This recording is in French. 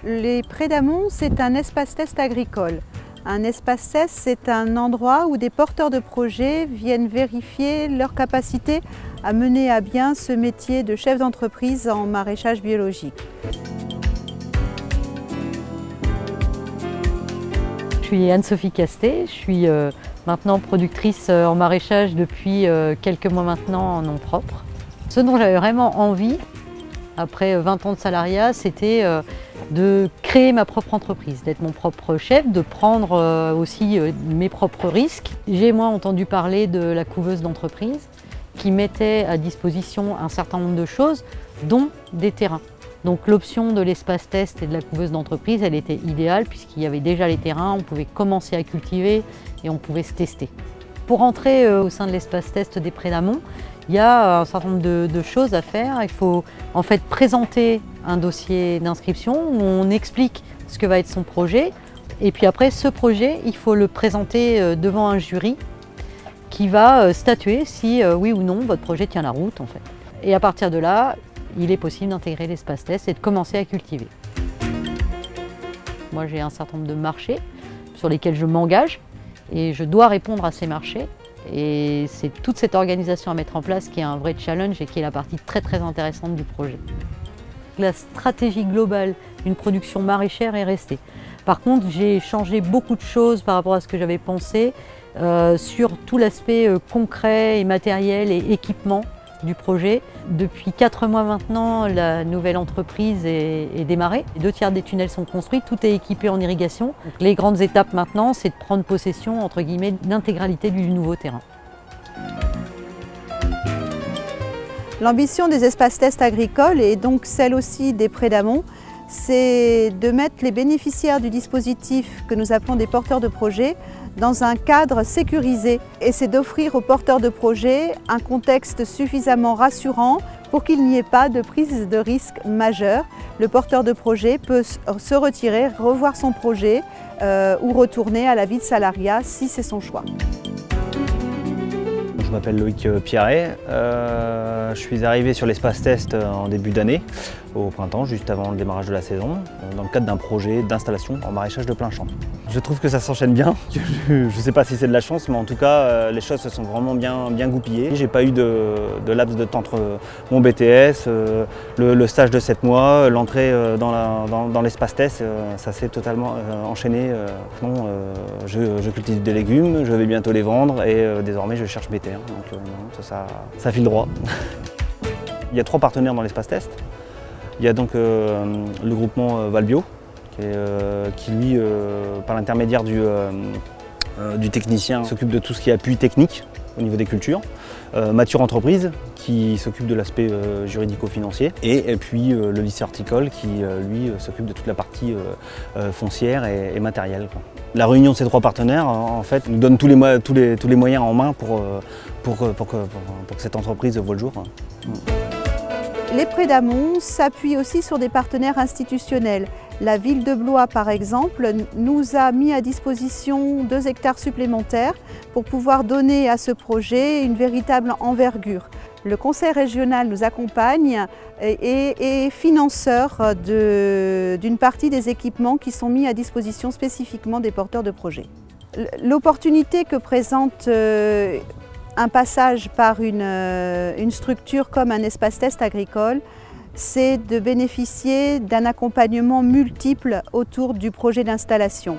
Les Prés d'Amont, c'est un espace test agricole. Un espace test, c'est un endroit où des porteurs de projets viennent vérifier leur capacité à mener à bien ce métier de chef d'entreprise en maraîchage biologique. Je suis Anne-Sophie Castet, je suis maintenant productrice en maraîchage depuis quelques mois maintenant en nom propre. Ce dont j'avais vraiment envie, après 20 ans de salariat, c'était de créer ma propre entreprise, d'être mon propre chef, de prendre aussi mes propres risques. J'ai moi entendu parler de la couveuse d'entreprise qui mettait à disposition un certain nombre de choses, dont des terrains. Donc l'option de l'espace test et de la couveuse d'entreprise, elle était idéale puisqu'il y avait déjà les terrains, on pouvait commencer à cultiver et on pouvait se tester. Pour entrer au sein de l'espace test des Prés d'Amont, il y a un certain nombre de choses à faire. Il faut en fait présenter un dossier d'inscription où on explique ce que va être son projet. Et puis après, ce projet, il faut le présenter devant un jury qui va statuer si oui ou non votre projet tient la route en fait. Et à partir de là, il est possible d'intégrer l'espace test et de commencer à cultiver. Moi, j'ai un certain nombre de marchés sur lesquels je m'engage et je dois répondre à ces marchés. Et c'est toute cette organisation à mettre en place qui est un vrai challenge et qui est la partie très très intéressante du projet. La stratégie globale d'une production maraîchère est restée. Par contre, j'ai changé beaucoup de choses par rapport à ce que j'avais pensé sur tout l'aspect concret et matériel et équipement du projet. Depuis 4 mois maintenant, la nouvelle entreprise est démarrée. 2/3 des tunnels sont construits, tout est équipé en irrigation. Donc, les grandes étapes maintenant, c'est de prendre possession, entre guillemets, d'intégralité du nouveau terrain. L'ambition des espaces tests agricoles et donc celle aussi des Prés d'Amont, c'est de mettre les bénéficiaires du dispositif que nous appelons des porteurs de projets dans un cadre sécurisé. Et c'est d'offrir aux porteurs de projets un contexte suffisamment rassurant pour qu'il n'y ait pas de prise de risque majeure. Le porteur de projet peut se retirer, revoir son projet ou retourner à la vie de salariat si c'est son choix. Je m'appelle Loïc Pierret, je suis arrivé sur l'espace test en début d'année, au printemps, juste avant le démarrage de la saison, dans le cadre d'un projet d'installation en maraîchage de plein champ. Je trouve que ça s'enchaîne bien, je ne sais pas si c'est de la chance, mais en tout cas les choses se sont vraiment bien goupillées. J'ai pas eu de laps de temps entre mon BTS, le stage de 7 mois, l'entrée dans l'espace test, ça s'est totalement enchaîné. Je cultive des légumes, je vais bientôt les vendre et désormais je cherche BT. Donc ça file droit. Il y a 3 partenaires dans l'espace test. Il y a donc le groupement Valbio, qui lui, par l'intermédiaire du technicien, s'occupe de tout ce qui est appui technique au niveau des cultures. Mature Entreprise, qui s'occupe de l'aspect juridico-financier. Et puis le lycée horticole, qui lui s'occupe de toute la partie foncière et matérielle. La réunion de ces 3 partenaires, en fait, nous donne tous les moyens en main pour que cette entreprise voie le jour. Les Prés d'Amont s'appuient aussi sur des partenaires institutionnels. La ville de Blois, par exemple, nous a mis à disposition 2 hectares supplémentaires pour pouvoir donner à ce projet une véritable envergure. Le conseil régional nous accompagne et est financeur d'une partie des équipements qui sont mis à disposition spécifiquement des porteurs de projets. L'opportunité que présente un passage par une structure comme un espace test agricole, c'est de bénéficier d'un accompagnement multiple autour du projet d'installation.